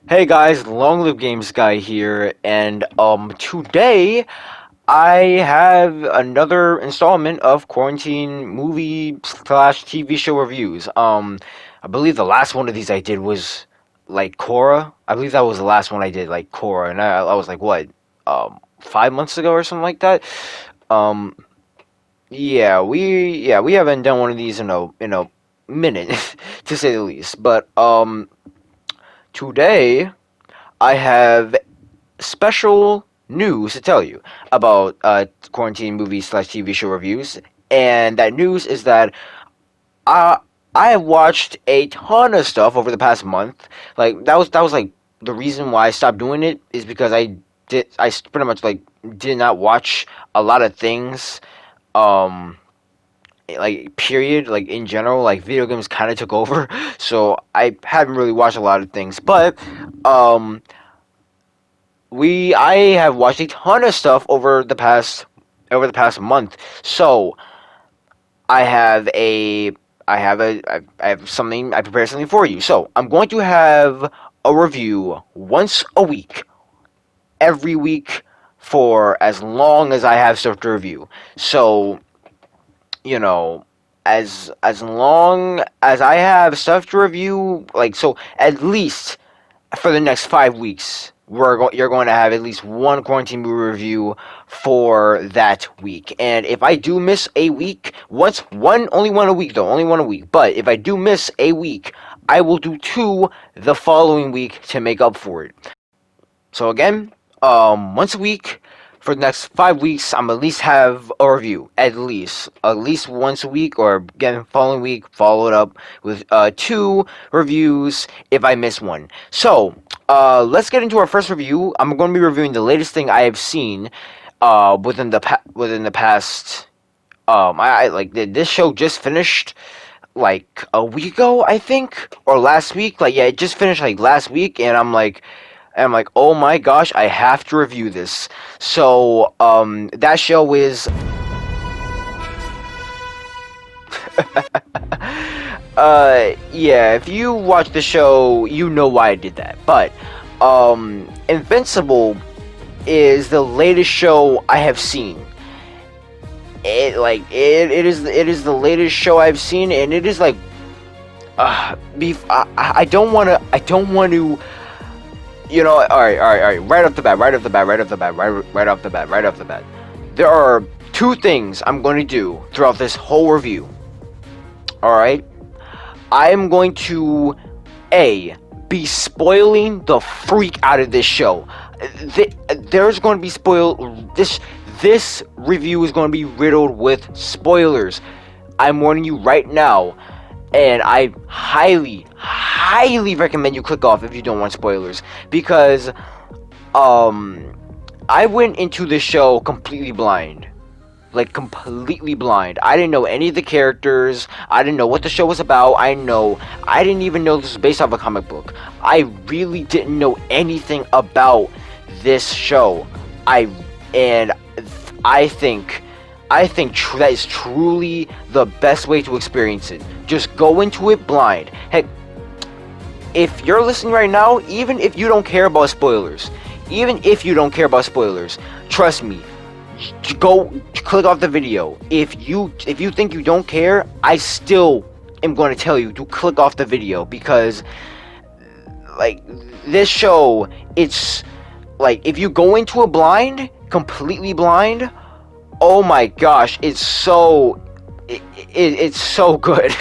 Hey guys, Long Live Games Guy here, and today I have another installment of quarantine movie slash TV show reviews. I believe the last one of these I did was like Korra. I believe that was the last one I did, like Korra, and I was like what, 5 months ago or something like that. Um, yeah, we haven't done one of these in a minute, to say the least. But today I have special news to tell you about quarantine movie slash TV show reviews, and that news is that I I have watched a ton of stuff over the past month. Like that was like the reason why I stopped doing it is because I pretty much like did not watch a lot of things. Um, like period, like in general, like video games kind of took over, so I haven't really watched a lot of things, but um I have watched a ton of stuff over the past month. So I have something I prepared something for you. So I'm going to have a review once a week, every week for as long as I have stuff to review. So you know, as long as I have stuff to review, like so at least for the next 5 weeks, you're going to have at least one quarantine movie review for that week. And if I do miss a week, only one a week though, only one a week. But if I do miss a week, I will do two the following week to make up for it. So again, once a week for the next 5 weeks, I'm at least have a review at least once a week, or again following week followed up with two reviews if I miss one. So let's get into our first review. I'm going to be reviewing the latest thing I have seen within the past. I like this show just finished like a week ago, I think, or last week. Like, yeah, it just finished like last week, and I'm like, oh my gosh, I have to review this. So, that show is, yeah, if you watch the show, you know why I did that. But, Invincible is the latest show I have seen. It is the latest show I've seen, and it is like, I don't want to. All right. Right off the bat. There are two things I'm going to do throughout this whole review. All right. I am going to be spoiling the freak out of this show. There's going to be This review is going to be riddled with spoilers. I'm warning you right now. And I highly recommend you click off if you don't want spoilers, because I went into this show completely blind. Like, completely blind. I didn't know any of the characters. I didn't know what the show was about. I didn't even know this was based off a comic book. I really didn't know anything about this show. And I think that is truly the best way to experience it. Just go into it blind. Heck, if you're listening right now, even if you don't care about spoilers, trust me, go click off the video. If you think you don't care, I still am going to tell you to click off the video, because like, this show, it's like, if you go into it completely blind, oh my gosh, it's so good.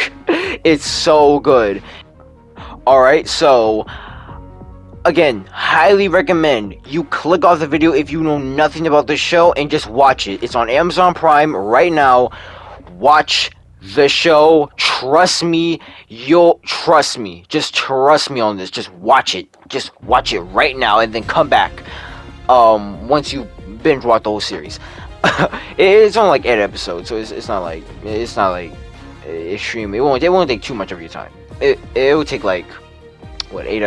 It's so good. Alright, so again, highly recommend you click off the video if you know nothing about the show and just watch it. It's on Amazon Prime right now. Watch the show. Trust me. Just trust me on this. Just watch it. Right now, and then come back once you binge watch the whole series. It's only like 8 episodes, so it's not like extreme. It won't take too much of your time. It will take like what, 8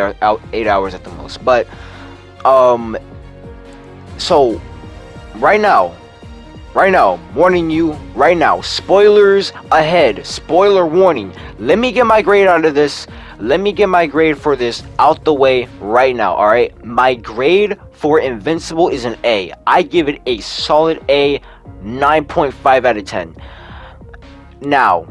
hours at the most. But so right now, warning you right now, spoilers ahead. Spoiler warning. Let me get my grade out of this. let me get my grade for this out the way right now, alright? My grade for Invincible is an A. I give it a solid A, 9.5 out of 10. Now,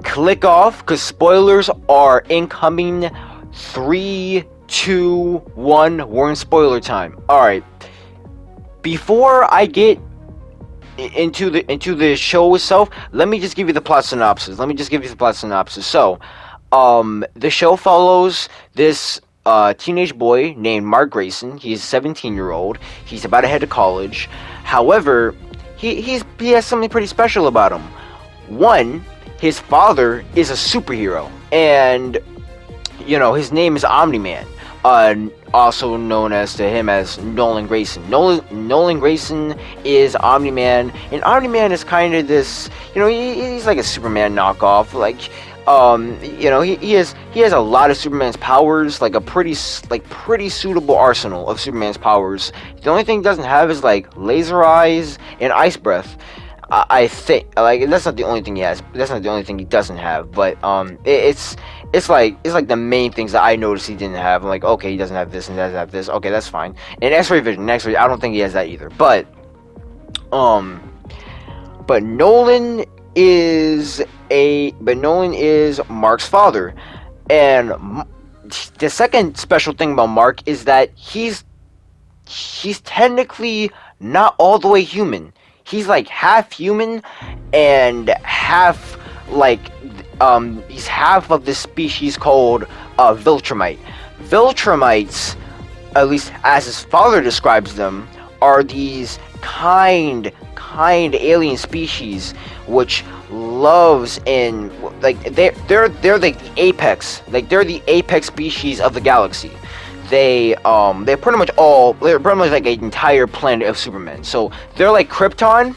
click off, because spoilers are incoming. 3, 2, 1, we're in spoiler time. Alright, before I get into the show itself, let me just give you the plot synopsis. So, the show follows this teenage boy named Mark Grayson. He's a 17-year-old. He's about to head to college. However, he has something pretty special about him. One, his father is a superhero, and his name is Omni-Man. Also known to him as Nolan Grayson. Nolan Grayson is Omni-Man, and Omni-Man is kind of this, he's like a Superman knockoff. Like, he has a lot of Superman's powers, like a pretty suitable arsenal of Superman's powers. The only thing he doesn't have is like laser eyes and ice breath. I think, like, that's not the only thing he has. That's not the only thing he doesn't have. But it's like the main things that I noticed he didn't have. I'm like, okay, he doesn't have this and doesn't have this. Okay, that's fine. And X-ray vision, I don't think he has that either. But Nolan is Mark's father, and the second special thing about Mark is that he's technically not all the way human. He's like half human and half he's half of this species called Viltrumite. Viltrumites, at least as his father describes them, are these kind alien species which loves and like they're like the apex, they're the apex species of the galaxy. They're pretty much like an entire planet of Supermen. So they're like Krypton.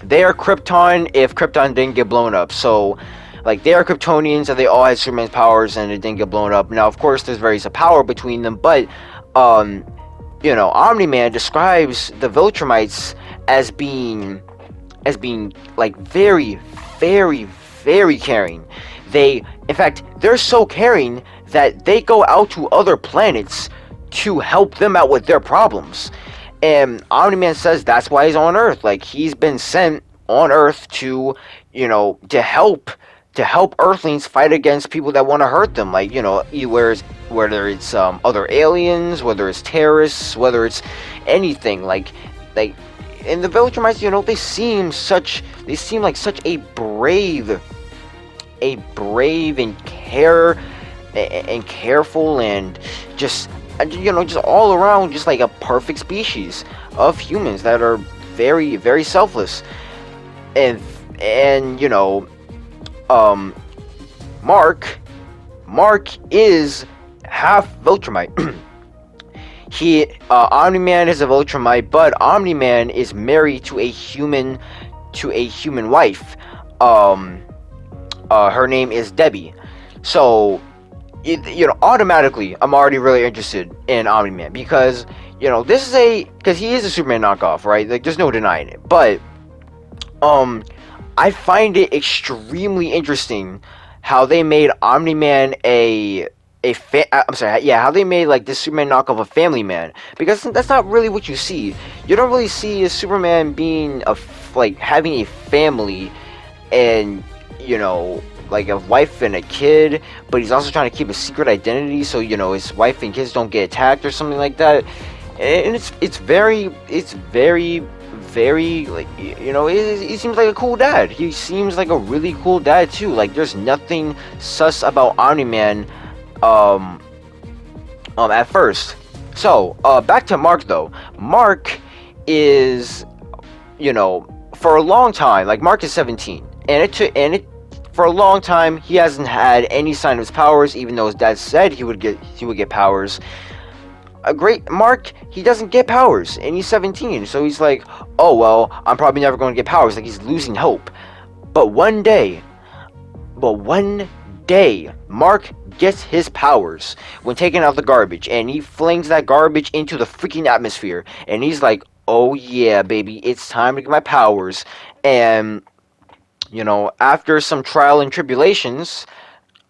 They are Krypton if Krypton didn't get blown up. So, like, they are Kryptonians and they all had Superman's powers and it didn't get blown up. Now, of course, there's various power between them, but Omni-Man describes the Viltrumites as being like very, very, very caring. In fact, they're so caring that they go out to other planets to help them out with their problems. And Omni-Man says that's why he's on Earth. Like, he's been sent on Earth to help Earthlings fight against people that want to hurt them. Like, whether it's other aliens, whether it's terrorists, whether it's anything. Like, and the Viltrumites, they seem like such a brave and careful and just all around just like a perfect species of humans that are very, very selfless. And Mark is half Viltrumite. Omni-Man is a Viltrumite, but Omni-Man is married to a human wife. Her name is Debbie. So, automatically, I'm already really interested in Omni-Man because, because he is a Superman knockoff, right? Like, there's no denying it. But, I find it extremely interesting how they made Omni-Man how they made like this Superman knockoff a family man, because that's not really what you see. You don't really see a Superman being having a family and like a wife and a kid, but he's also trying to keep a secret identity so his wife and kids don't get attacked or something like that. And it's very like, he seems like a cool dad. He seems like a really cool dad too. Like, there's nothing sus about Omni-Man at first. So back to Mark though. Mark is, for a long time, like, Mark is 17, and for a long time he hasn't had any sign of his powers, even though his dad said he would get powers. A great Mark, he doesn't get powers, and he's 17, so he's like, oh well, I'm probably never going to get powers. Like, he's losing hope. But one day, Mark gets his powers when taking out the garbage, and he flings that garbage into the freaking atmosphere, and he's like, oh yeah, baby, it's time to get my powers. And After some trial and tribulations,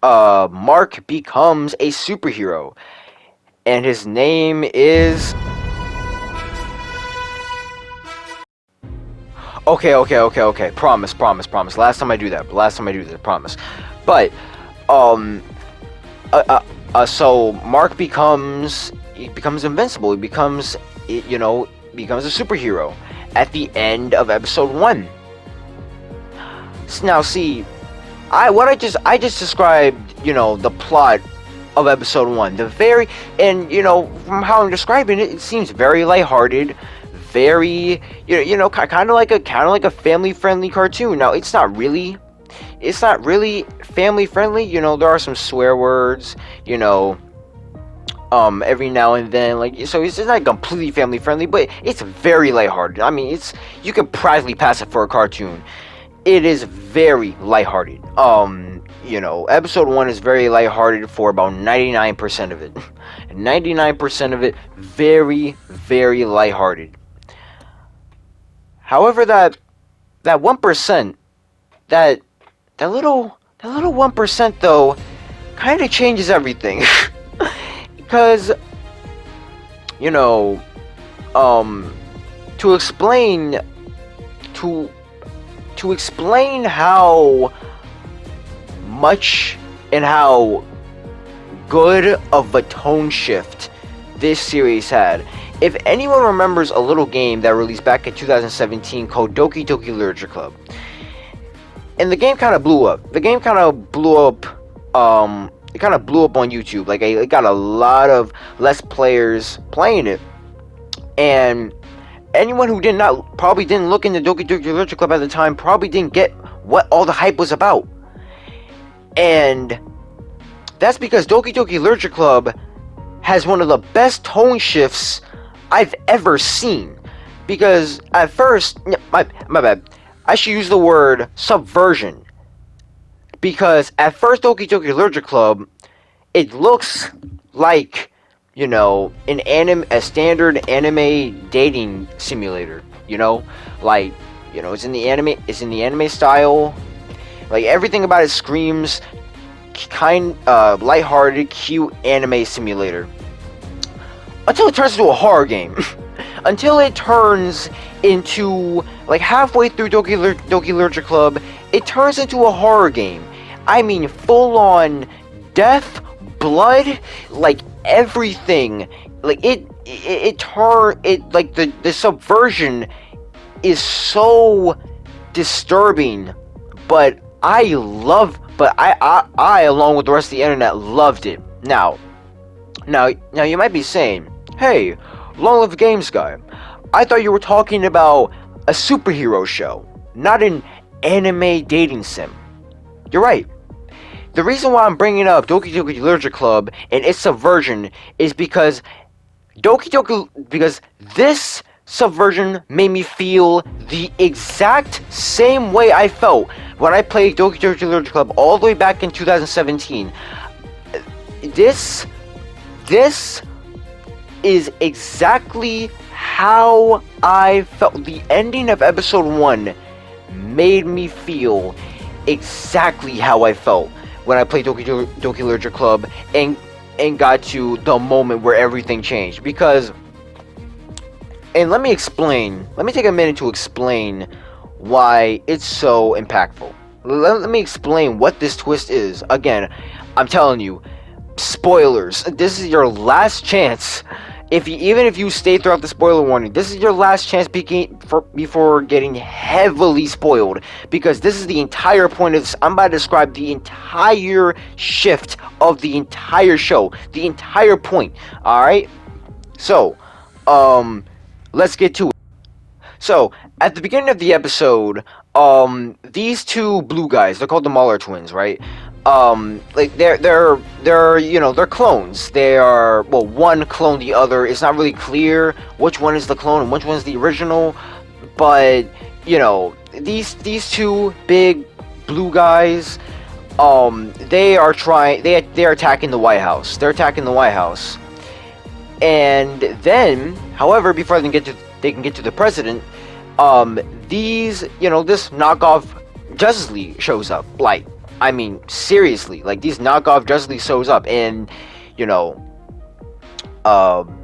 Mark becomes a superhero, and his name is. Okay. Promise. Last time I do that. Promise. But um, so Mark becomes invincible. He becomes a superhero at the end of episode 1. Now, see, I just described, the plot of episode 1. From how I'm describing it, it seems very lighthearted, very, kind of like a family-friendly cartoon. Now, it's not really family friendly. There are some swear words, every now and then, so it's not completely family friendly, but it's very lighthearted. I mean, you could practically pass it for a cartoon. It is very lighthearted. Episode 1 is very lighthearted for about 99% of it. 99% of it, very, very lighthearted. However, that 1%, that little 1% though, kind of changes everything. Because, to explain how much and how good of a tone shift this series had. If anyone remembers a little game that released back in 2017 called Doki Doki Literature Club, and the game kind of blew up. It kind of blew up on YouTube. It got a lot of less players playing it, and anyone who probably didn't look into Doki Doki Literature Club at the time probably didn't get what all the hype was about. And that's because Doki Doki Literature Club has one of the best tone shifts I've ever seen. Because at first, my bad, I should use the word subversion. Because at first, Doki Doki Literature Club, it looks like, a standard anime dating simulator. It's in the anime style. Everything about it screams lighthearted, cute anime simulator. Until it turns into a horror game. Until it turns into, halfway through Doki Literature Club, it turns into a horror game. I mean, full on death, blood, everything. The subversion is so disturbing, but I along with the rest of the internet loved it. Now you might be saying, hey, long live games guy, I thought you were talking about a superhero show, not an anime dating sim. You're right. The reason why I'm bringing up Doki Doki Literature Club and its subversion is because this subversion made me feel the exact same way I felt when I played Doki Doki Literature Club all the way back in 2017. This is exactly how I felt. The ending of episode 1 made me feel exactly how I felt when I played Doki Doki Literature Club and got to the moment where everything changed. And let me take a minute to explain why it's so impactful. Let me explain what this twist is. Again, I'm telling you, spoilers. This is your last chance. Even if you stay throughout the spoiler warning, this is your last chance before getting heavily spoiled. Because this is the entire point of this. I'm about to describe the entire shift of the entire show. The entire point. Alright? So, let's get to it. So, at the beginning of the episode, these two blue guys, they're called the Mahler twins, right? They're clones. They are, well, one clone the other. It's not really clear which one is the clone and which one is the original, but these two big blue guys, they're attacking the White House. And then, however, before they can get to the president, this knockoff Justice League shows up. Like, I mean, seriously, like these knockoff Justice League shows up, and you know, um,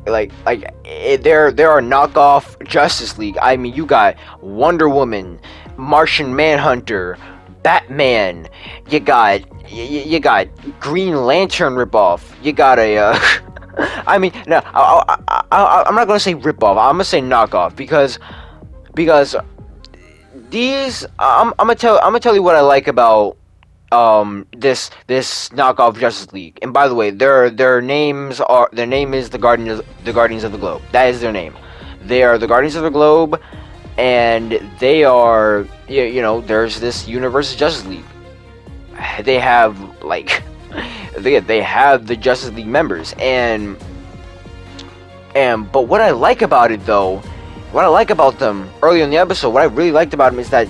there are knockoff Justice League. I mean, you got Wonder Woman, Martian Manhunter, Batman. You got you got Green Lantern ripoff. You got a. I mean, no, I'm not gonna say ripoff. I'm gonna say knockoff because these I'm gonna tell you what I like about this knockoff Justice League. And by the way, their name is the Guardians of the Globe. That is their name. They are the Guardians of the Globe, and they are you know, there's this Universe Justice League. They have like they have the Justice League members, and but what I like about it though, what I like about them earlier in the episode, what I really liked about them is that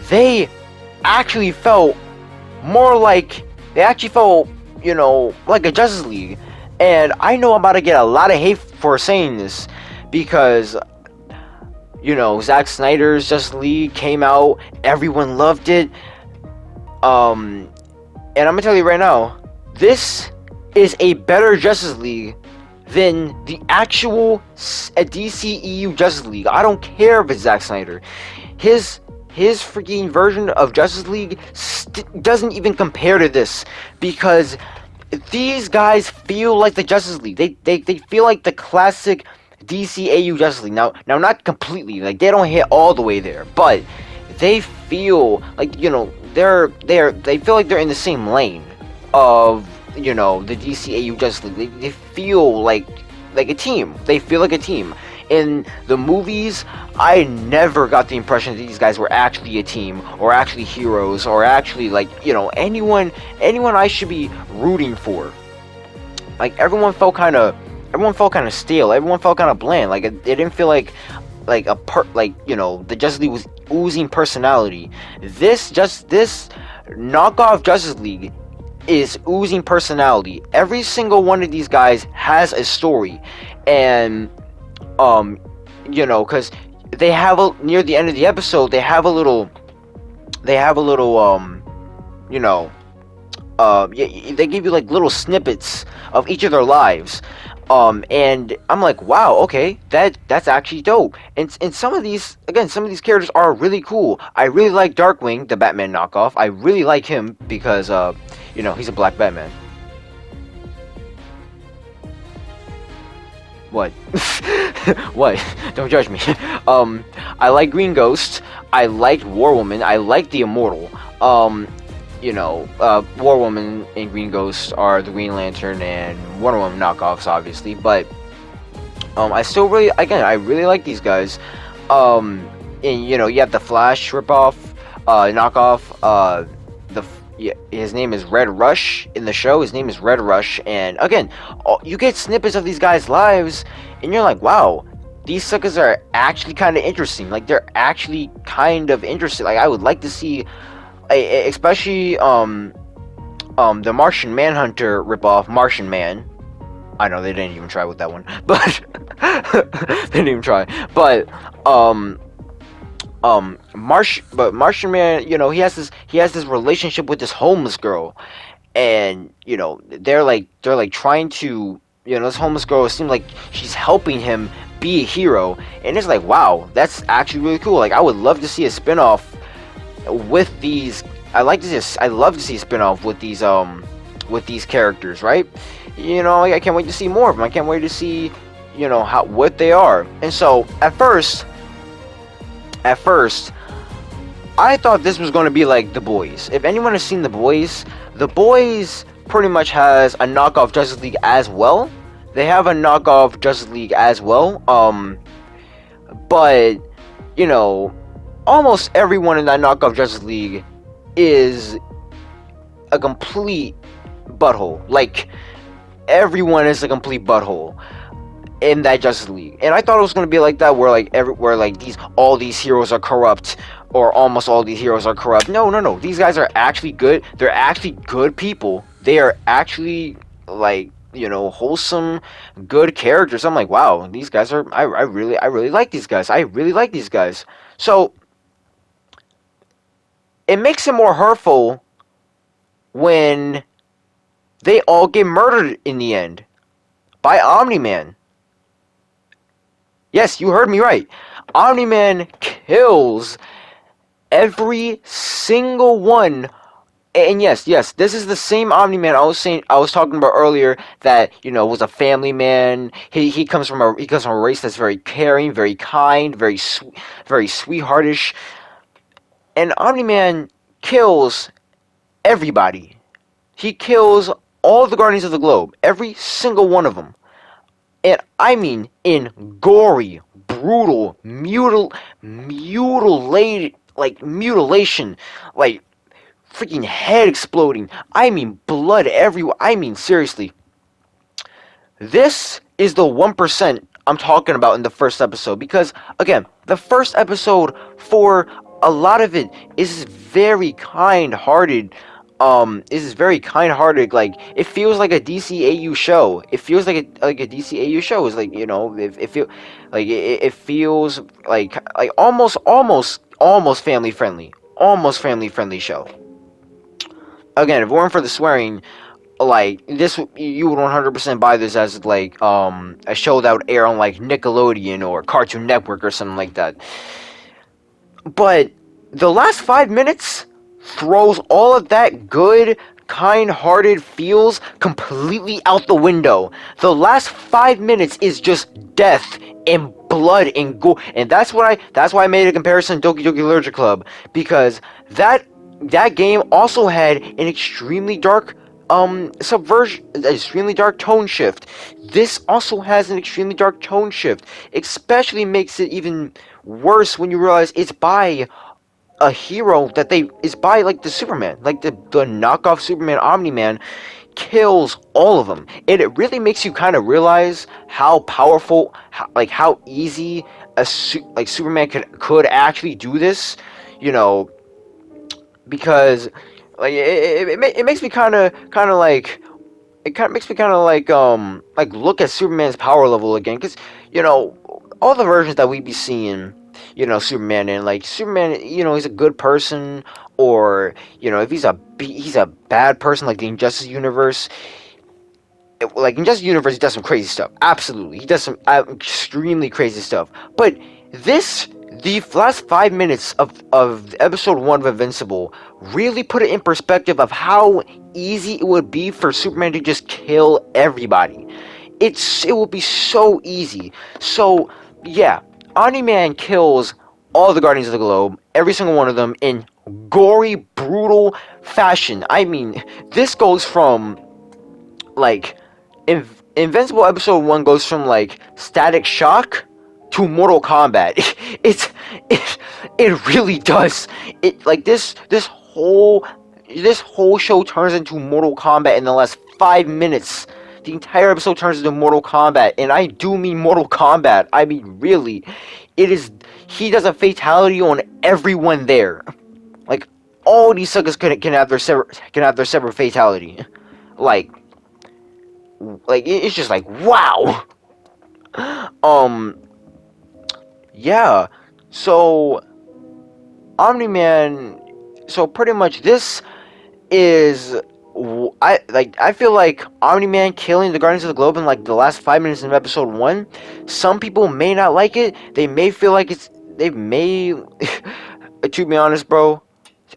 they actually felt more like they actually felt, you know, like a Justice League. And I know I'm about to get a lot of hate for saying this because, you know, Zack Snyder's Justice League came out, everyone loved it. And I'm gonna tell you right now, this is a better Justice League than the actual DCEU Justice League. I don't care if it's Zack Snyder. His freaking version of Justice League doesn't even compare to this, because these guys feel like the Justice League. They feel like the classic DCAU Justice League. Now not completely, like they don't hit all the way there, but they feel like, you know, they feel like they're in the same lane of, you know, the DCAU Justice League. They feel like a team. They feel like a team. In the movies, I never got the impression that these guys were actually a team, or actually heroes, or actually, like, you know, anyone I should be rooting for. Like, everyone felt kind of stale. Everyone felt kind of bland. Like, it didn't feel like you know, the Justice League was oozing personality. This knockoff Justice League is oozing personality. Every single one of these guys has a story, and you know, because they have near the end of the episode, they have a little you know, they give you like little snippets of each of their lives, and I'm like, wow, okay, that's actually dope. And some of these characters are really cool. I really like Darkwing, the Batman knockoff. I really like him because you know, he's a black Batman. What? What? Don't judge me. I like Green Ghost. I liked War Woman. I like the Immortal. You know, War Woman and Green Ghost are the Green Lantern and Wonder Woman knockoffs, obviously. But I still really, again, I really like these guys. And you know, you have the Flash ripoff, knockoff. His name is Red Rush in the show. His name is Red Rush, and again, you get snippets of these guys' lives, and you're like, wow, these suckers are actually kind of interesting. Like, they're actually kind of interesting. Like, I would like to see, especially the Martian Manhunter ripoff, Martian Man. I know they didn't even try with that one, but they didn't even try. But Martian Man, you know, he has this relationship with this homeless girl, and you know, they're like trying to, you know, this homeless girl seems like she's helping him be a hero, and it's like, wow, that's actually really cool. Like, I would love to see a spin-off with these. I love to see a spin-off with these characters, right? You know, I can't wait to see more of them. I can't wait to see, you know, what they are. And so at first, I thought this was going to be like The Boys. If anyone has seen The Boys pretty much has a knockoff Justice League as well. They have a knockoff Justice League as well. But you know, almost everyone in that knockoff Justice League is a complete butthole. Like, everyone is a complete butthole in that Justice League, and I thought it was going to be like that, where all these heroes are corrupt, or almost all these heroes are corrupt. No. These guys are actually good. They're actually good people. They are actually, like, you know, wholesome, good characters. I'm like, wow, these guys are. I really like these guys. I really like these guys. So it makes it more hurtful when they all get murdered in the end by Omni-Man. Yes, you heard me right. Omni-Man kills every single one. And yes, this is the same Omni-Man I was talking about earlier, that, was a family man. He comes from a race that's very caring, very kind, very sweetheartish. And Omni-Man kills everybody. He kills all the Guardians of the Globe, every single one of them. And I mean in gory, brutal, mutilation, like freaking head exploding. I mean blood everywhere. I mean, seriously. This is the 1% I'm talking about in the first episode, because again, the first episode, for a lot of it, is very kind-hearted. Like, it feels like a DCAU show. It feels like a DCAU show. It's like, it feels like almost family friendly. Almost family friendly show. Again, if it weren't for the swearing, like, this, you would 100% buy this as like a show that would air on like Nickelodeon or Cartoon Network or something like that. But the last 5 minutes throws all of that good, kind-hearted feels completely out the window. The last 5 minutes is just death and blood and gore, and that's why I made a comparison to Doki Doki Literature Club, because that game also had an extremely dark subversion, an extremely dark tone shift. This also has an extremely dark tone shift. Especially makes it even worse when you realize it's by a hero that they is by like the Superman, like the knockoff Superman. Omni-Man kills all of them, and it really makes you kind of realize how powerful, how easy Superman could actually do this, you know, because like it makes me kind of like it kind of makes me kind of like look at Superman's power level again, because all the versions that we be seeing, Superman, and like Superman, he's a good person, or if he's a bad person, like the Injustice universe. Like in Justice Universe, he does some crazy stuff. Absolutely, he does some extremely crazy stuff. But the last 5 minutes of episode 1 of Invincible really put it in perspective of how easy it would be for Superman to just kill everybody. It would be so easy. So yeah, Omni-Man kills all the Guardians of the Globe, every single one of them, in gory, brutal fashion. I mean, this goes from like Invincible episode 1 goes from like Static Shock to Mortal Kombat. It really does. It like this whole show turns into Mortal Kombat in the last 5 minutes. The entire episode turns into Mortal Kombat, and I do mean Mortal Kombat. I mean, really, it is. He does a fatality on everyone there. Like, all these suckers can have their separate fatality. Like it's just like, wow. um yeah, so Omni-Man, so pretty much this is, I feel like Omni-Man killing the Guardians of the Globe in like the last 5 minutes of episode 1, some people may not like it. They may feel like they may to be honest, bro,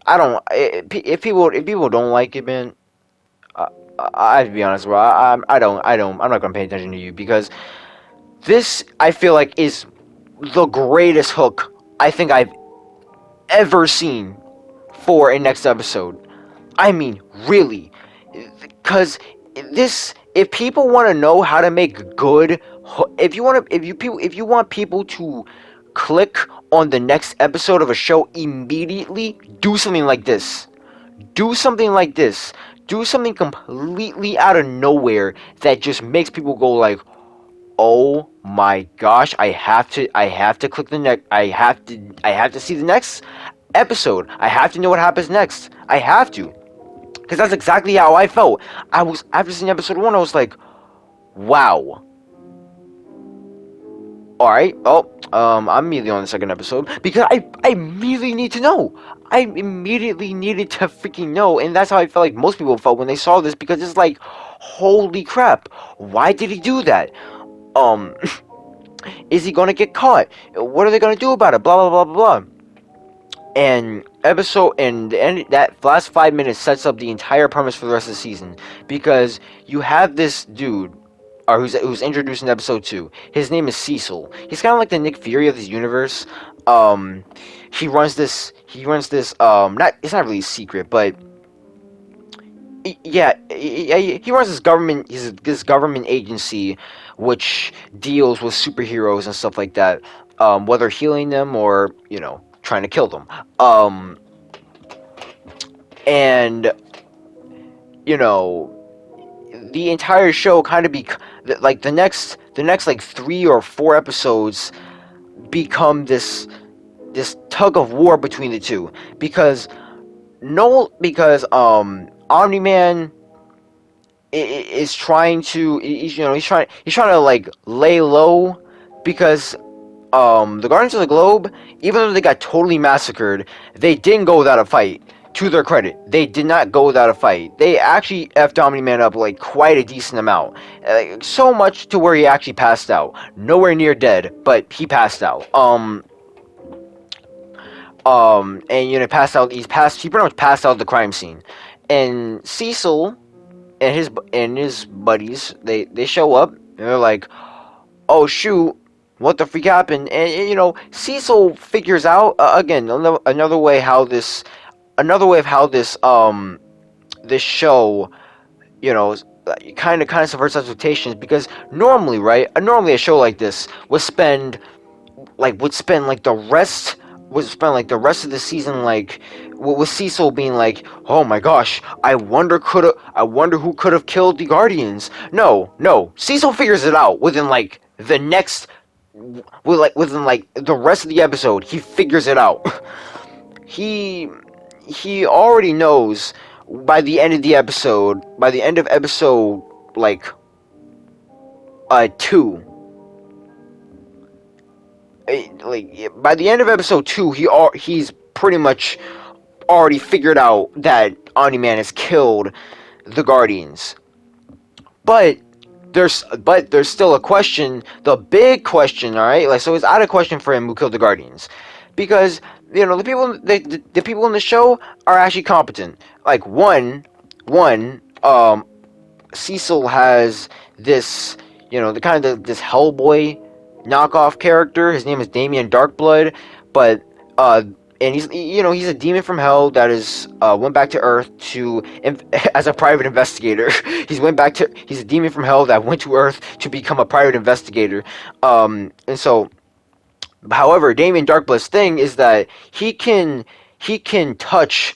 I don't, if people don't like it, man, I have to be honest, bro. I'm not gonna pay attention to you, because this, I feel like, is the greatest hook I think I've ever seen for a next episode. I mean, really, because if people want to know how to make good, if you want people to click on the next episode of a show immediately, do something like this. Do something like this. Do something completely out of nowhere that just makes people go like, "Oh my gosh, I have to click the next, I have to see the next episode. I have to know what happens next. I have to." Cuz that's exactly how I felt. I was after seeing episode 1, I was like, "Wow. All right. Oh, I'm immediately on the second episode because I immediately need to know. I immediately needed to freaking know, and that's how I felt like most people felt when they saw this because it's like, holy crap, why did he do that? Um, is he gonna get caught? What are they gonna do about it? Blah blah blah blah blah. And episode and that last 5 minutes sets up the entire premise for the rest of the season because you have this dude or who's introduced in episode 2. His name is Cecil. He's kind of like the Nick Fury of this universe. Um, he runs this not it's not really secret, but yeah, he runs this government. This government agency, which deals with superheroes and stuff like that. Whether healing them or trying to kill them. And you know the entire show kind of like the next like 3 or 4 episodes become this tug of war between the two because no because Omni-Man is trying to he's trying to like lay low because the Guardians of the Globe, even though they got totally massacred, they didn't go without a fight. To their credit, they did not go without a fight. They actually effed Omni-Man up like quite a decent amount, so much to where he actually passed out. Nowhere near dead, but he passed out. And passed out. He pretty much passed out at the crime scene, and Cecil and his buddies they show up and they're like, oh shoot, what the freak happened? And Cecil figures out again another way of how this show kind of subverts expectations because normally a show like this would spend like the rest of the season like with Cecil being like, oh my gosh, I wonder who could have killed the Guardians. No, Cecil figures it out within like the next within like the rest of the episode. He figures it out. he he already knows by the end of episode like 2, by the end of episode 2 he's pretty much already figured out that Omni-Man has killed the Guardians. But there's still a question, the big question, all right? Like, so it's out of question for him who killed the Guardians, because the people in the show are actually competent. Like one Cecil has this the kind of this Hellboy knockoff character. His name is Damien Darkblood, but and he's a demon from hell that is went back to Earth as a private investigator. He's a demon from hell that went to Earth to become a private investigator. And so, however, Damien Darkblood's thing is that he can touch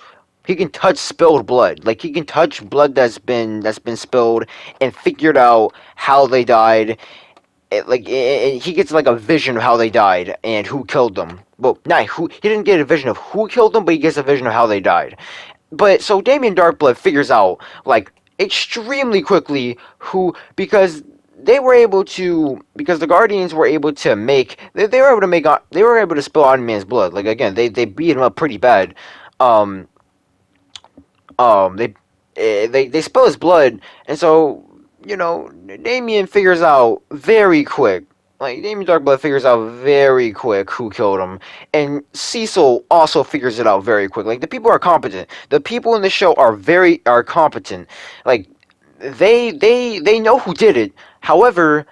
spilled blood. Like, he can touch blood that's been spilled and figured out how they died. He gets like a vision of how they died and who killed them. Well, not who. He didn't get a vision of who killed them, but he gets a vision of how they died. But so Damien Darkblood figures out like extremely quickly because the Guardians were able to they were able to spill Omni-Man's blood. Like, again, they beat him up pretty bad. Um, they spill his blood, and so Damien figures out very quick. Like, Damien Darkblood figures out very quick who killed him, and Cecil also figures it out very quick. Like, the people are competent. The people in the show are competent. Like, they know who did it. However,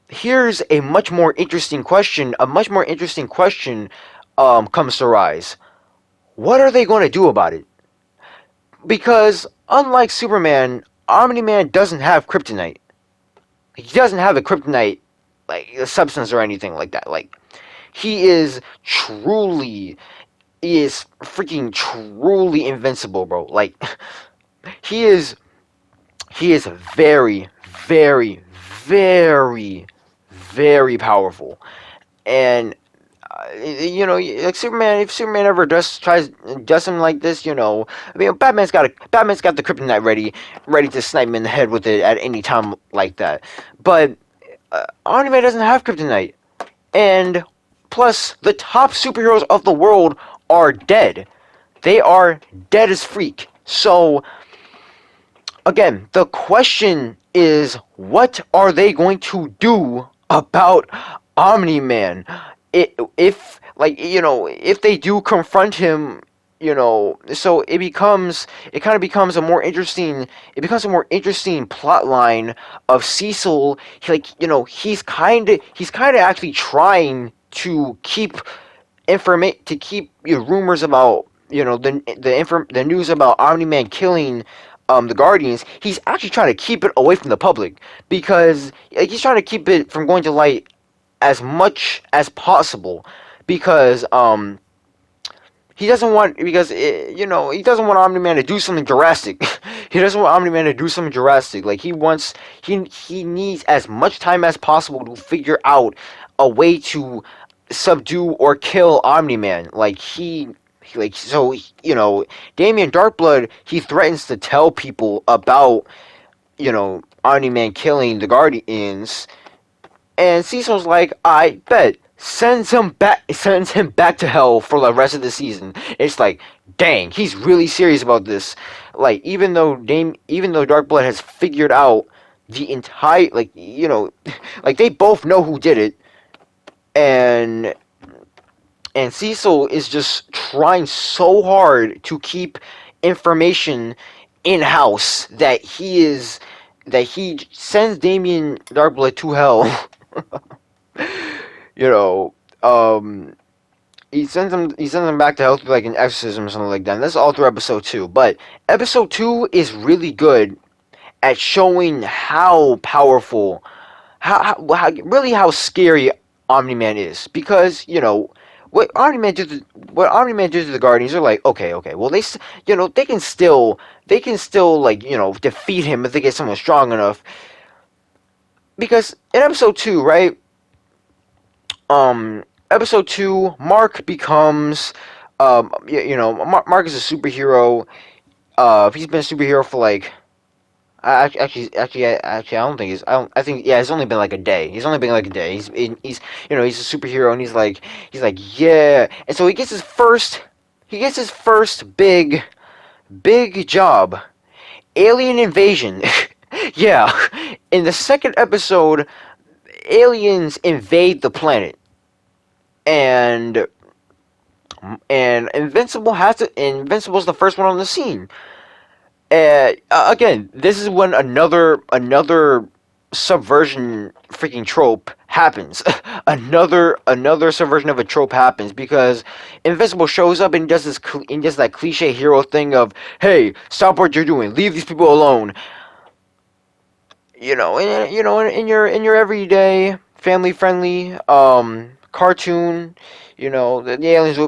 here's a much more interesting question. A much more interesting question comes to rise. What are they going to do about it? Because unlike Superman, Omni-Man doesn't have kryptonite. He doesn't have a kryptonite, like, a substance or anything like that. Like, he is freaking truly invincible, bro. Like, he is very, very, very, very powerful. And like Superman, if Superman ever does him like this, I mean, Batman's got the kryptonite ready to snipe him in the head with it at any time like that. But Omni-Man doesn't have kryptonite, and Plus, the top superheroes of the world are dead. They are dead as freak. So, again, the question is, what are they going to do about Omni-Man? If, like, if they do confront him, so it kind of becomes a more interesting, it becomes a more interesting plot line of Cecil. He's kind of actually trying to keep to keep rumors about the news about Omni-Man killing the Guardians. He's actually trying to keep it away from the public because like, he's trying to keep it from going to light as much as possible because he doesn't want he doesn't want Omni-Man to do something drastic. He doesn't want Omni-Man to do something drastic. Like he needs as much time as possible to figure out a way to subdue or kill Omni-Man. Damien Darkblood, he threatens to tell people about Omni-Man killing the Guardians, and Cecil's like, I bet. Sends him back to hell for the rest of the season. It's like, dang, he's really serious about this. Like, even though Darkblood has figured out the entire, like they both know who did it, and Cecil is just trying so hard to keep information in house that he sends Damien Darkblood to hell. you know, um, he sends him back to hell through like an exorcism or something like that. And that's all through episode 2. But episode 2 is really good at showing how powerful, how scary Omni-Man is, because what Omni-Man did to the Guardians. Are like, okay, well they can still like defeat him if they get someone strong enough. Because in episode 2, right? Episode 2, Mark becomes, Mark is a superhero. He's been a superhero for like, I don't think I think, yeah, it's only been like a day. He's only been like a day. He's he's a superhero, and he's like, yeah. And so he gets his first big job, alien invasion. Yeah, in the second episode, aliens invade the planet, and Invincible's the first one on the scene. Again, this is when another subversion freaking trope happens. another subversion of a trope happens because Invincible shows up and does that cliche hero thing of, hey, stop what you're doing, leave these people alone. In your everyday family friendly cartoon, the aliens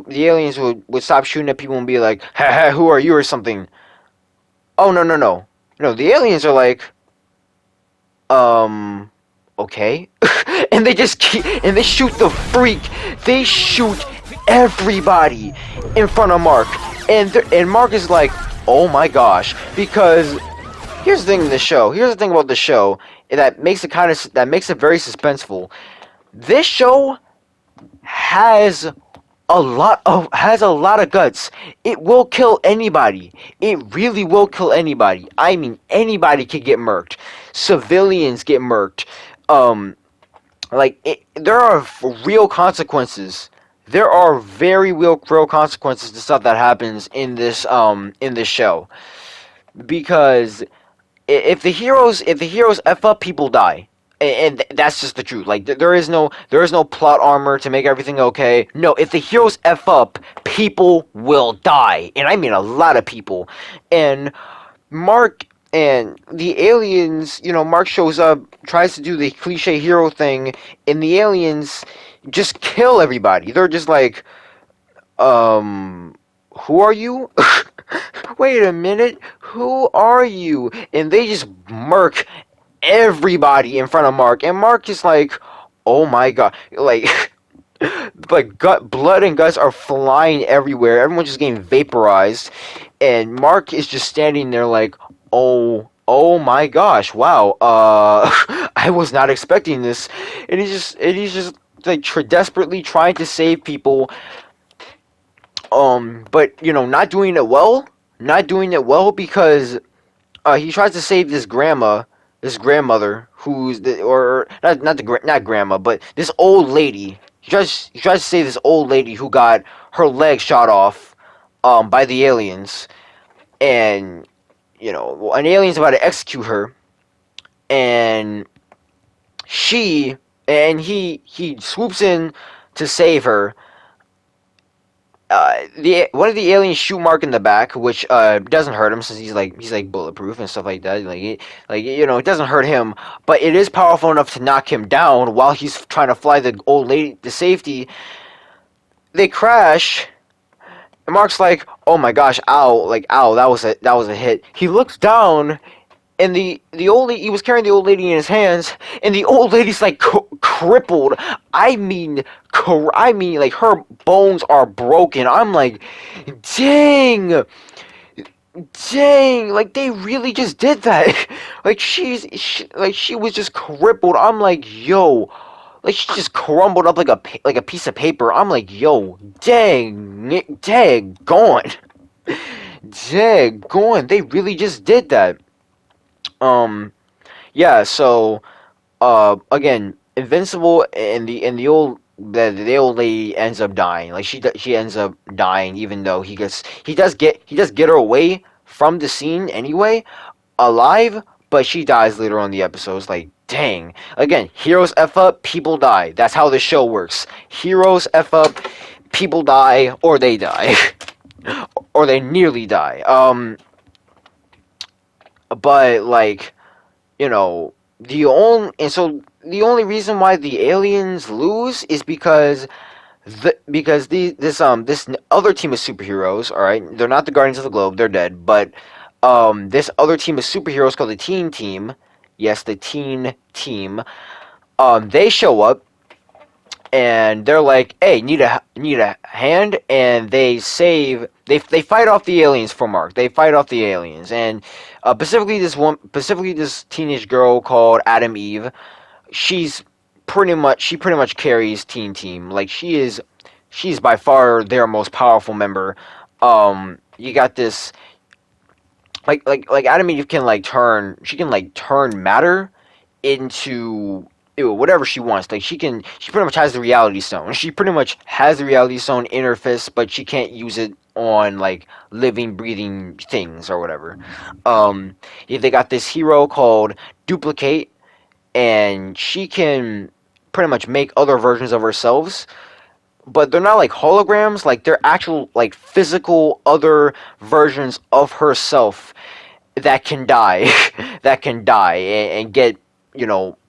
would stop shooting at people and be like, ha ha, who are you, or something. Oh, no, the aliens are like, okay. And they shoot the freak. They shoot everybody in front of Mark. And Mark is like, oh my gosh. Because here's the thing in the show. Here's the thing about the show that makes it very suspenseful. This show has has a lot of guts. It will kill anybody. It really will kill anybody. I mean, anybody can get murked. Civilians get murked. There are real consequences. There are very real consequences to stuff that happens in this show. Because if the heroes f up, people die. And that's just the truth. Like, there is no plot armor to make everything okay. No, if the heroes f up, people will die, and I mean a lot of people. And Mark and the aliens, Mark shows up, tries to do the cliche hero thing, and the aliens just kill everybody. They're just like, who are you? Wait a minute, who are you? And they just murk everybody in front of Mark, and Mark is like, oh my god, like, blood and guts are flying everywhere. Everyone's just getting vaporized, and Mark is just standing there like, oh my gosh, wow, I was not expecting this, and he's just like desperately trying to save people, but not doing it well, not doing it well because he tries to save this grandmother who's or not not grandma, but this old lady. He tries to save this old lady who got her leg shot off, by the aliens, and an alien's about to execute her, and she he swoops in to save her. The one of the aliens shoot Mark in the back, which doesn't hurt him since he's like bulletproof and stuff like that. It doesn't hurt him, but it is powerful enough to knock him down while he's trying to fly the old lady to safety. They crash. And Mark's like, "Oh my gosh, ow! Like, ow! That was a hit." He looks down, and the old lady, he was carrying the old lady in his hands, and the old lady's like crippled. I mean, like her bones are broken. I'm like, dang, dang, like they really just did that. Like she was just crippled. I'm like, yo, like she just crumbled up like a piece of paper. I'm like, yo, dang, gone, dang, gone. They really just did that. Um, yeah, so again, Invincible and the old lady ends up dying. Like she ends up dying, even though he does get her away from the scene anyway, alive. But she dies later on in the episodes. Like, dang. Again, heroes f up, people die. That's how the show works. Heroes f up, people die, or they die, or they nearly die. But like the only reason why the aliens lose is because this other team of superheroes, all right, they're not the Guardians of the Globe, they're dead, but this other team of superheroes called the Teen Team, yes, the Teen Team, they show up and they're like, "Hey, need a hand," and they fight off the aliens for Mark. They fight off the aliens, and specifically this teenage girl called Adam Eve. She pretty much carries Teen Team. Like she's by far their most powerful member. You got this like Adam Eve can like turn matter into whatever she wants. Like she pretty much has the reality stone. She pretty much has the reality stone in her fist, but she can't use it on like living, breathing things or whatever. Yeah, they got this hero called Duplicate, and she can pretty much make other versions of herself, but they're not like holograms. Like they're actual like physical other versions of herself that can die, that can die and get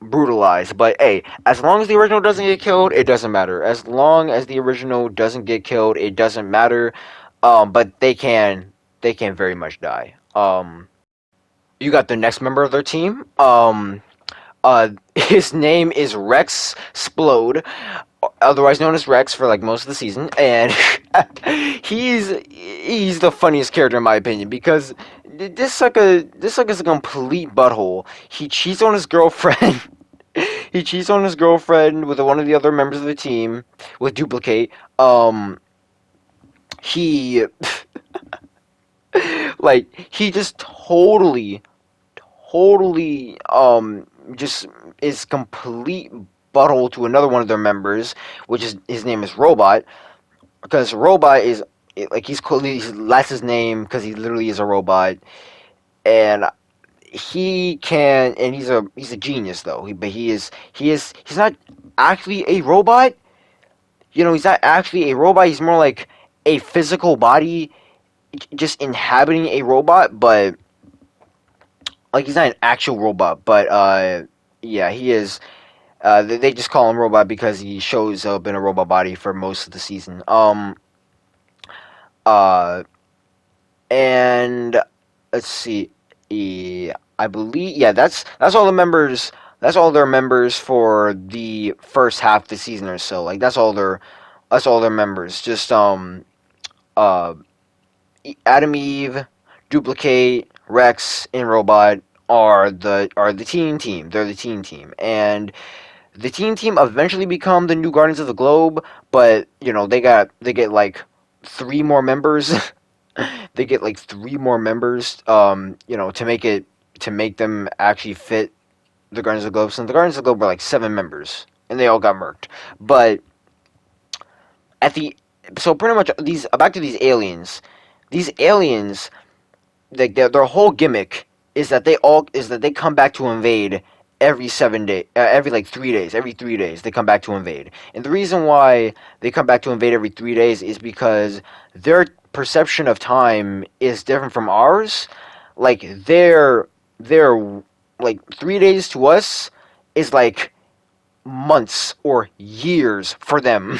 brutalized. But hey, as long as the original doesn't get killed, it doesn't matter. As long as the original doesn't get killed, it doesn't matter. But they can very much die. You got the next member of their team. His name is Rex Splode, otherwise known as Rex for like most of the season, and he's the funniest character in my opinion because this sucker's a complete butthole. He cheats on his girlfriend. He cheats on his girlfriend with one of the other members of the team with Duplicate. He like he just totally just is complete butthole to another one of their members, which is his name is Robot, because Robot is like that's his name because he literally is a robot, and he's a genius though. He's not actually a robot. He's not actually a robot. He's more like a physical body, just inhabiting a robot, but like he's not an actual robot. But yeah, he is. They just call him Robot because he shows up in a robot body for most of the season. Uh, and let's see. I believe that's all the members. That's all their members for the first half of the season or so. Like that's all their members. Just uh Adam Eve, Duplicate, Rex, and Robot are the teen team. They're the teen team, and the team eventually become the new Guardians of the Globe, but they get like three more members. They get like three more members, to make them actually fit the Guardians of the Globe. Since the Guardians of the Globe were like seven members, and they all got murked. But at the so pretty much these back to these aliens. These aliens, like their whole gimmick is that they come back to invade every 7 day, every like 3 days. Every 3 days they come back to invade, and the reason why they come back to invade every 3 days is because their perception of time is different from ours. Like their like 3 days to us is like months or years for them.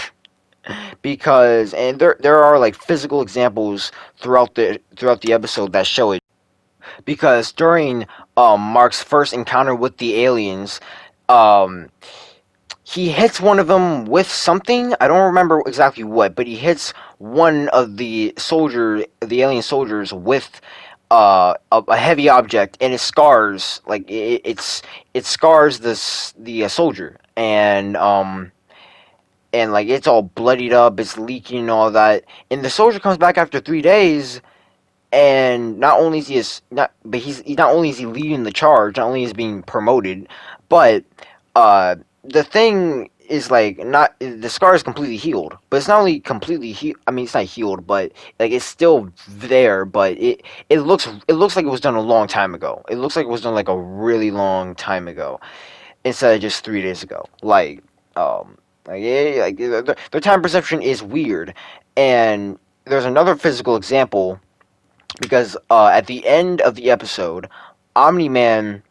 Because and there are like physical examples throughout the episode that show it. Because during Mark's first encounter with the aliens, um, he hits one of them with something. I don't remember exactly what, but he hits one of the alien soldiers, with a heavy object, and it scars it scars the soldier, and like it's all bloodied up, it's leaking and all that. And the soldier comes back after 3 days, and not only is he not only is he leading the charge, not only is he being promoted, but uh, the thing is like not the scar is completely healed, but it's not only completely healed. I mean, it's not healed, but like it's still there. But it looks like it was done a long time ago. It looks like it was done like a really long time ago, instead of just 3 days ago. Yeah, like their time perception is weird, and there's another physical example because at the end of the episode, Omni-Man,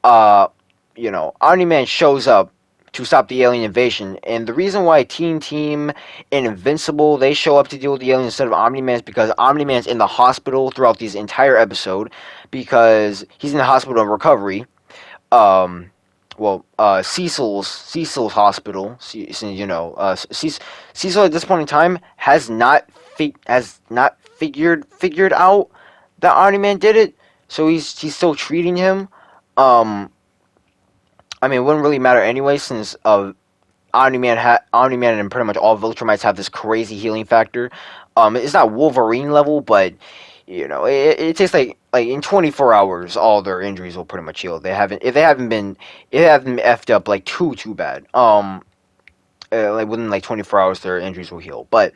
Omni-Man shows up to stop the alien invasion, and the reason why Teen Team and Invincible they show up to deal with the aliens instead of Omni-Man is because Omni-Man's in the hospital throughout this entire episode because he's in the hospital of recovery. Um, Cecil's hospital. Cecil at this point in time has not figured out that Omni Man did it, so he's still treating him. Um, I mean, it wouldn't really matter anyway, since Omni Man and pretty much all Viltrumites have this crazy healing factor. It's not Wolverine level, but it takes like in 24 hours, all their injuries will pretty much heal. They haven't been effed up like too bad. Like within like 24 hours, their injuries will heal. But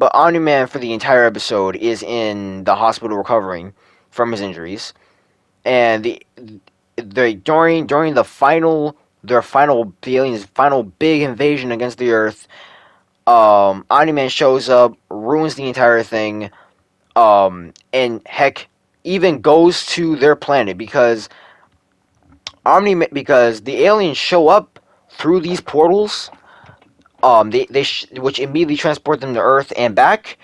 Omni Man for the entire episode is in the hospital recovering from his injuries, and during the aliens' final big invasion against the Earth, Omni Man shows up, ruins the entire thing, and heck, even goes to their planet because the aliens show up through these portals, which immediately transport them to Earth and back,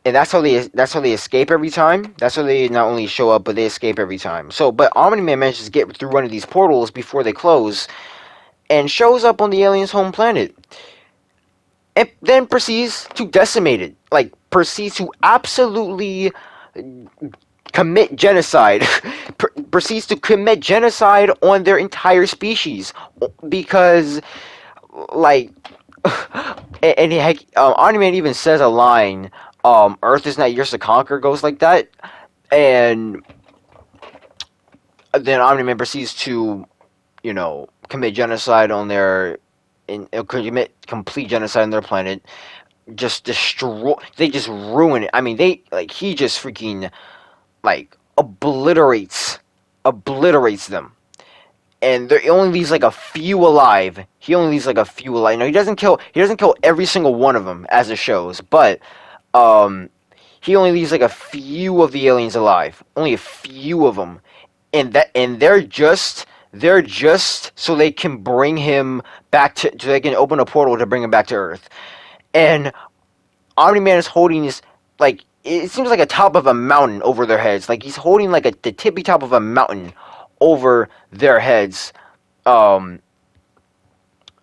and that's how they escape every time. That's how they not only show up, but they escape every time. So, but Omni-Man manages to get through one of these portals before they close, and shows up on the aliens' home planet, and then proceeds to decimate it. Like, proceeds to absolutely commit genocide. Proceeds to commit genocide on their entire species because, like, and heck, Omni-Man even says a line, "Earth is not yours to conquer," goes like that, and then Omni-Man proceeds to, commit genocide on their, commit complete genocide on their planet, just destroy. They just ruin it. I mean, he just freaking like obliterates them, and there he only leaves like a few alive. He only leaves like a few alive. No, he doesn't kill every single one of them as it shows, but um, he only leaves like a few of the aliens alive. Only a few of them, and they're just so they can bring him back so they can open a portal to bring him back to Earth. And Omni Man is holding this, like, it seems like a top of a mountain over their heads. Like he's holding like the tippy top of a mountain over their heads. Um,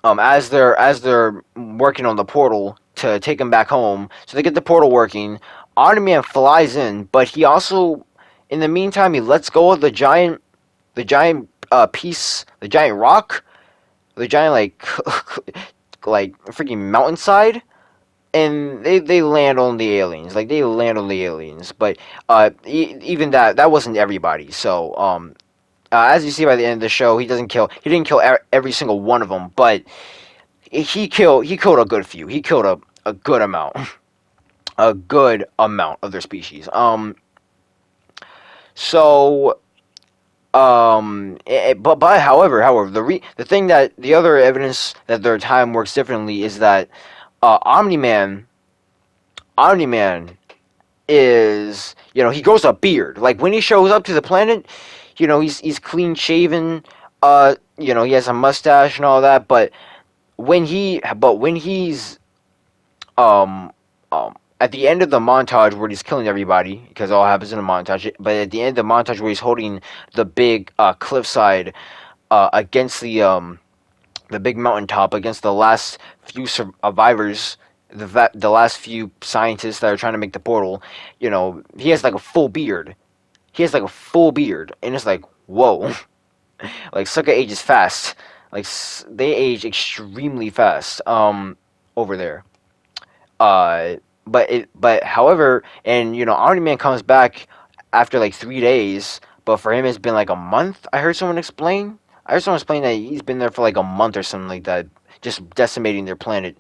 as they're working on the portal to take him back home. So they get the portal working. Omni Man flies in, but he also, in the meantime, he lets go of the giant piece, the giant rock, the giant like freaking mountainside, and they land on the aliens. Like they land on the aliens, but even that wasn't everybody. So as you see by the end of the show, he didn't kill every single one of them, but he killed a good few. He killed a good amount, a good amount of their species. So but however, the thing that the other evidence that their time works differently is that Omni-Man, Omni-Man is, he grows a beard. Like when he shows up to the planet, he's clean shaven. He has a mustache and all that. But when he's um at the end of the montage where he's killing everybody, because it all happens in a montage. But at the end of the montage where he's holding the big cliffside against the big mountaintop against the last few survivors, the last few scientists that are trying to make the portal, he has like a full beard. He has like a full beard, and it's like, whoa, like sucker ages fast. Like they age extremely fast. Over there. Uh, but however, and Omni Man comes back after like 3 days, but for him it's been like a month. I heard someone explain. I heard someone explain that he's been there for like a month or something like that, just decimating their planet,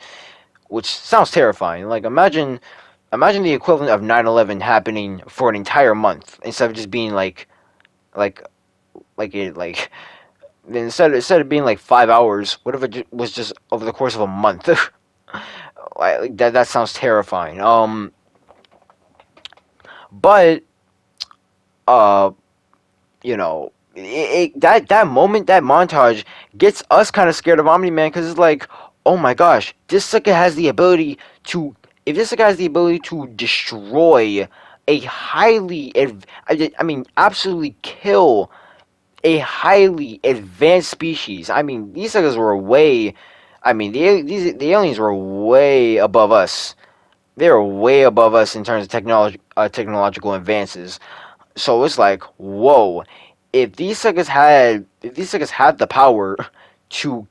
which sounds terrifying. Like imagine the equivalent of 9/11 happening for an entire month instead of just being like like instead of being like 5 hours. What if it was just over the course of a month? Like that sounds terrifying. But uh, that moment, that montage gets us kind of scared of Omni Man because it's like, oh my gosh, this sucker has the ability to. If this sucker has the ability to destroy a I mean, absolutely kill a highly advanced species. I mean, these suckers were way. I mean, the aliens were way above us. They were way above us in terms of technological advances. So it's like, whoa, if these suckers had the power to,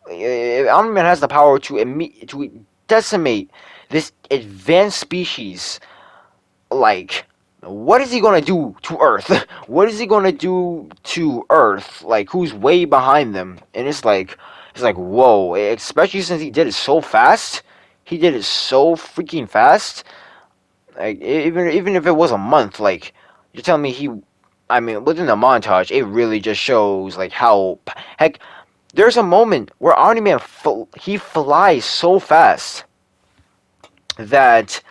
if Omni-Man has the power to decimate this advanced species, like, what is he gonna do to Earth? What is he gonna do to Earth? Like, who's way behind them? And it's like, whoa, especially since he did it so fast. He did it so freaking fast. Like even if it was a month, like you're telling me he, I mean, within the montage, it really just shows like how heck. There's a moment where Omni Man he flies so fast that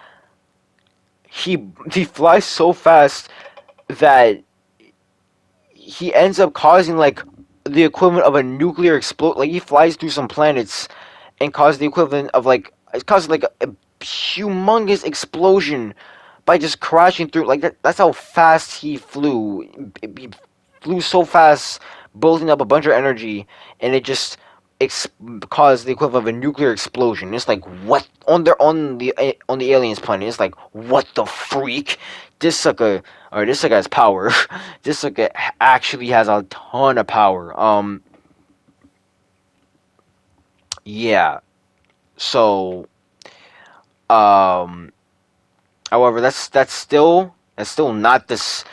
he flies so fast that he ends up causing like the equivalent of a nuclear explode. Like he flies through some planets and causes the equivalent of like it causes like a humongous explosion by just crashing through. Like that's how fast he flew. He flew so fast, building up a bunch of energy, and it just ex- caused the equivalent of a nuclear explosion. It's like what on the aliens planet. It's like what the freak? This sucker or this sucker has power. This sucker actually has a ton of power. Yeah. So um however, that's still not this.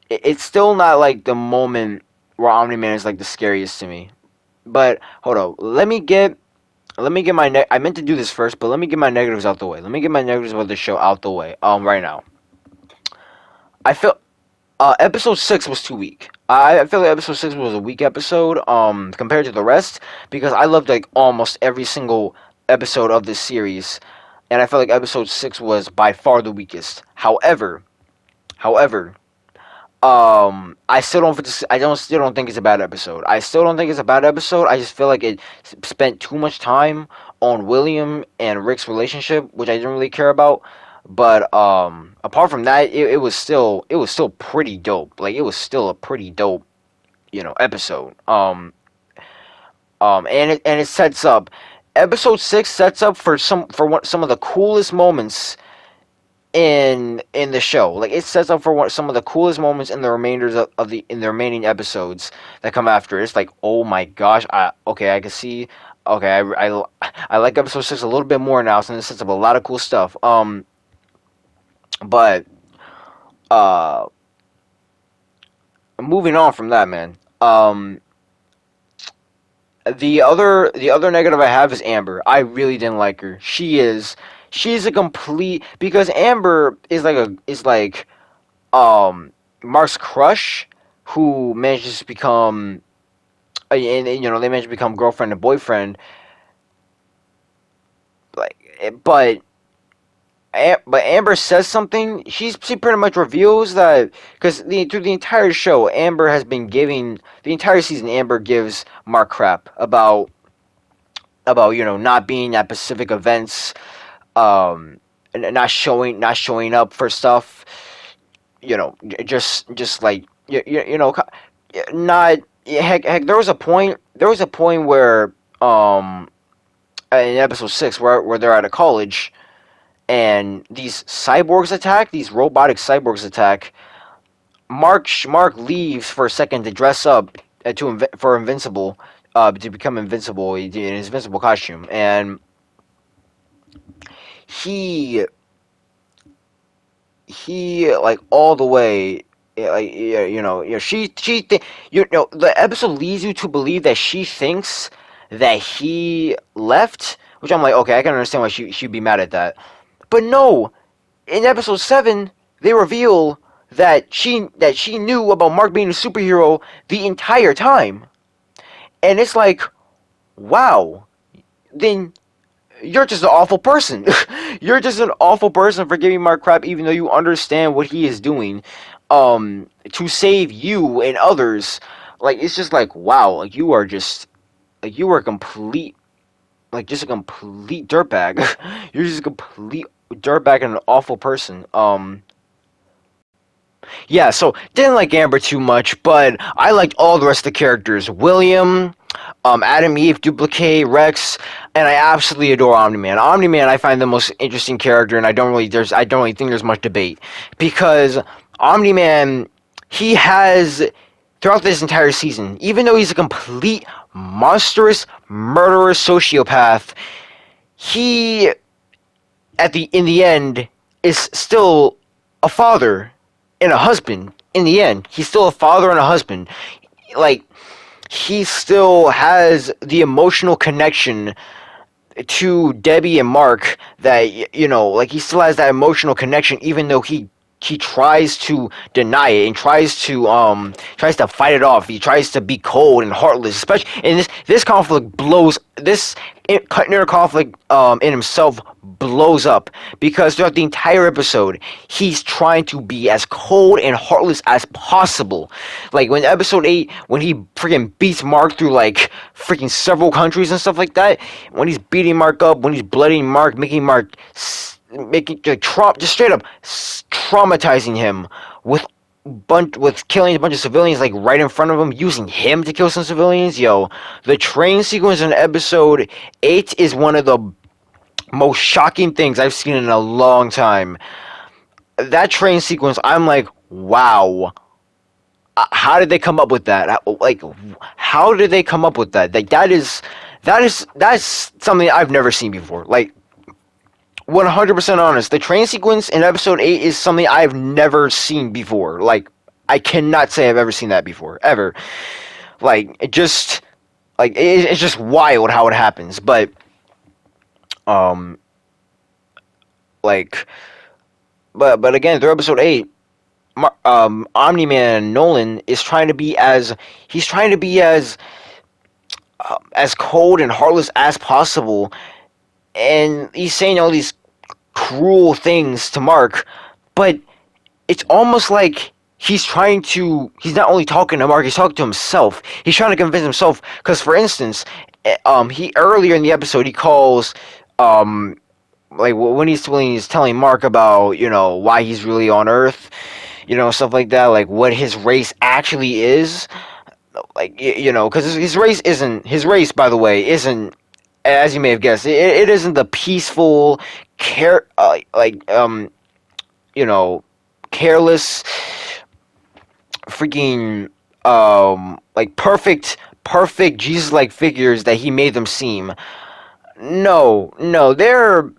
It's still not like the moment where Omni Man is like the scariest to me. But hold on, let me get my I meant to do this first, but let me get my negatives out the way. Let me get my negatives about this show out the way. Right now, I feel episode 6 was too weak. I feel like episode 6 was a weak episode compared to the rest because I loved like almost every single episode of this series, and I felt like episode 6 was by far the weakest. However, I still don't think it's a bad episode. I still don't think it's a bad episode. I just feel like it spent too much time on William and Rick's relationship, which I didn't really care about. But apart from that, it was still pretty dope. Like it was still a pretty dope, episode. And it sets up. Episode 6 sets up for some of the coolest moments in the show. Like it sets up for some of the coolest moments in the remainders of the in the remaining episodes that come after. It's like, oh my gosh, I can see. Okay, I like episode 6 a little bit more now, since it sets up a lot of cool stuff. But uh, moving on from that, man. The other negative I have is Amber. I really didn't like her. She's a complete, because Amber is like Mark's crush, who manages to become and they manage to become girlfriend and boyfriend. But but Amber says something. She pretty much reveals that, because through the entire show, Amber has been giving the entire season. Amber gives Mark crap about not being at specific events, and not showing up for stuff. Just like not heck. There was a point where in episode 6, where they're at a college, and these robotic cyborgs attack. Mark leaves for a second to dress up for Invincible, to become invincible in his invincible costume, and he like all the way, like the episode leads you to believe that she thinks that he left, which I'm like, okay, I can understand why she'd be mad at that. But no, in episode 7, they reveal that she knew about Mark being a superhero the entire time. And it's like, wow, then you're just an awful person. You're just an awful person for giving Mark crap, even though you understand what he is doing, to save you and others. Like, it's just like, wow, like you are complete, like just a complete dirtbag. You're just a complete dirtbag and an awful person. Yeah, so didn't like Amber too much, but I liked all the rest of the characters. William, Adam, Eve, Duplicate, Rex, and I absolutely adore Omni-Man. Omni-Man, I find the most interesting character, and I don't really think there's much debate, because Omni-Man, he has, throughout this entire season, even though he's a complete monstrous, murderous sociopath, he, in the end, is still a father and a husband. In the end, he's still a father and a husband. Like, he still has the emotional connection to Debbie and Mark, that like he still has that emotional connection, even though he tries to deny it, and tries to fight it off. He tries to be cold and heartless, especially, and this conflict blows this inner conflict in himself blows up, because throughout the entire episode he's trying to be as cold and heartless as possible. Like when episode 8, when he freaking beats Mark through like freaking several countries and stuff like that, when he's beating Mark up, when he's bloodying Mark, making Mark making like, just straight up traumatizing him with killing a bunch of civilians, like right in front of him, using him to kill some civilians. Yo, the train sequence in episode 8 is one of the most shocking things I've seen in a long time. That train sequence, I'm like, wow. How did they come up with that? Like, how did they come up with that? Like, that's something I've never seen before. Like, 100% honest. The train sequence in episode 8 is something I've never seen before. Like, I cannot say I've ever seen that before. Ever. Like, it's just wild how it happens. But, um, like, but again, through episode 8, Omni-Man Nolan is trying to be as cold and heartless as possible, and he's saying all these cruel things to Mark, but it's almost like he's not only talking to Mark, he's talking to himself. He's trying to convince himself, because for instance, he earlier in the episode, he calls, like when he's telling Mark about, why he's really on Earth, stuff like that, like what his race actually is, like, because his race, by the way, isn't, as you may have guessed, it isn't the peaceful care, like you know, careless, freaking, like perfect Jesus-like figures that he made them seem. No, no, they're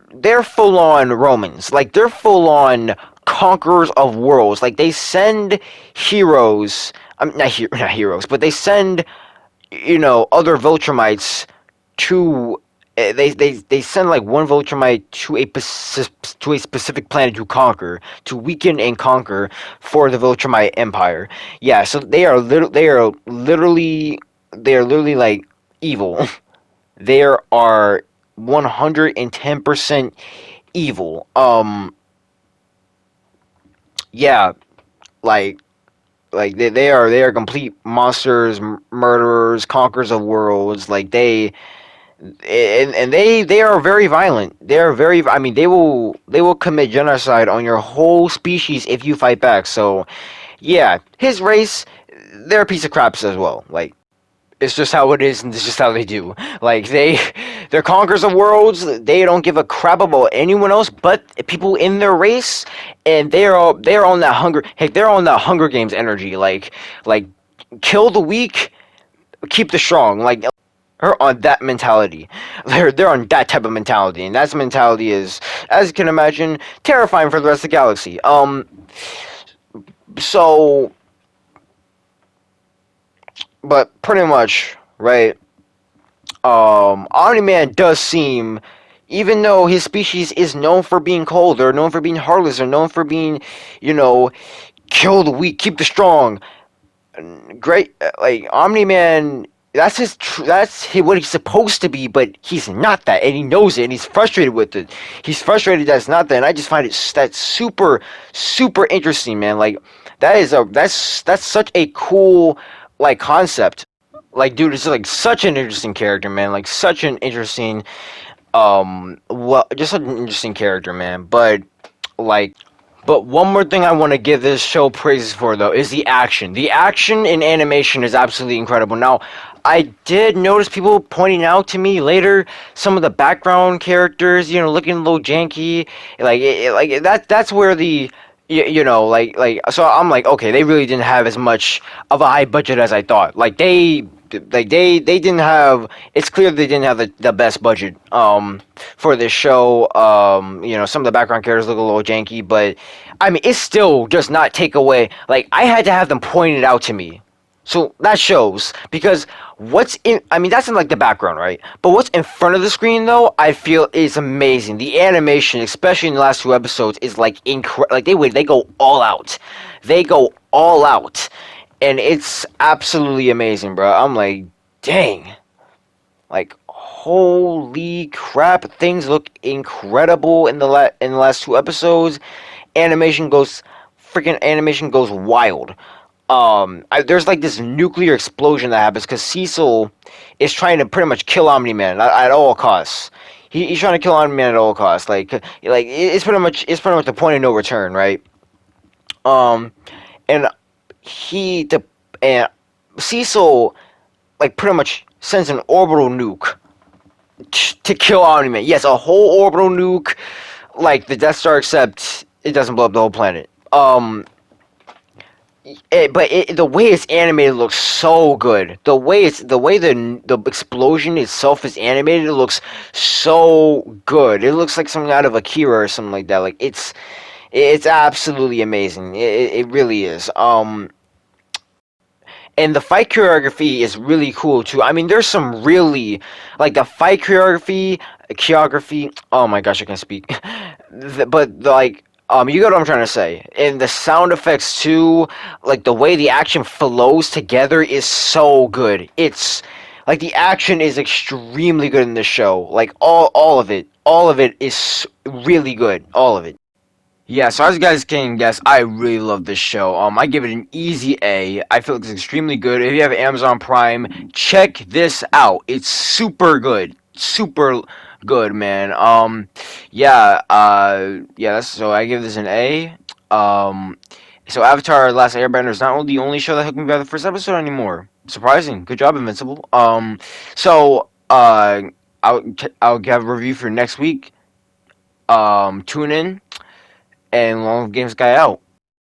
full on Romans. Like they're full on conquerors of worlds. Like they send heroes, not heroes, but they send other Viltrumites to they send like one Viltrumite to a specific planet to conquer, to weaken and conquer for the Viltrumite Empire. Yeah, so they are literally like evil. They are 110% evil. Yeah, like they are complete monsters, murderers, conquerors of worlds. Like they are very violent. They are very. I mean, they will commit genocide on your whole species if you fight back. So yeah, his race, they're a piece of craps as well. Like it's just how it is, and it's just how they do. Like they're conquerors of worlds. They don't give a crap about anyone else but people in their race, and they're on that hunger. Heck, they're on that Hunger Games energy. Like kill the weak, keep the strong. Like are on that mentality. They're on that type of mentality, and that mentality is, as you can imagine, terrifying for the rest of the galaxy. So, but pretty much, right? Omni-Man does seem, even though his species is known for being cold, they're known for being heartless, they're known for being, you know, kill the weak, keep the strong. Great, like Omni-Man. What he's supposed to be, but he's not that, and he knows it, and he's frustrated with it. He's frustrated that's not that, and I just find that's super interesting, man. Like that's such a cool like concept. Like, dude, it's like such an interesting character, man. Like such an interesting, well, just such an interesting character, man. Like, but one more thing I want to give this show praises for, though, is the action. The action in animation is absolutely incredible. Now, I did notice people pointing out to me later some of the background characters, looking a little janky. Like that's where so I'm like, okay, they really didn't have as much of a high budget as I thought. They didn't have. It's clear they didn't have the best budget for this show. Some of the background characters look a little janky, but I mean, it still does not take away. Like I had to have them pointed out to me. So that shows because I mean, that's in like the background, right? But what's in front of the screen though, I feel is amazing. The animation, especially in the last two episodes, is like incredible. Like they go all out. They go all out. And it's absolutely amazing, bro. I'm like, dang. Like, holy crap. Things look incredible in the last two episodes. Animation goes wild. There's like this nuclear explosion that happens because Cecil is trying to pretty much kill Omni-Man at all costs. He's trying to kill Omni-Man at all costs. Like it's pretty much the point of no return, right? Um, and he the and Cecil like pretty much sends an orbital nuke to kill Omni-Man. Yes, a whole orbital nuke, like the Death Star, except it doesn't blow up the whole planet. The way it's animated looks so good. The way the explosion itself is animated, it looks so good. It looks like something out of Akira or something like that. Like it's absolutely amazing. It really is. And the fight choreography is really cool too. I mean, there's some really like the fight choreography. Oh my gosh, I can speak. You get what I'm trying to say. And the sound effects too, like the way the action flows together is so good. It's like the action is extremely good in this show. Like all of it is really good. All of it. Yeah, so as you guys can guess, I really love this show. I give it an easy A. I feel it's extremely good. If you have Amazon Prime, check this out. It's super good, super good, man. Yeah. So I give this an A. Um, so Avatar: The Last Airbender is not only the only show that hooked me by the first episode anymore. Surprising. Good job, Invincible. So I'll have a review for next week. Tune in. and long games guy out.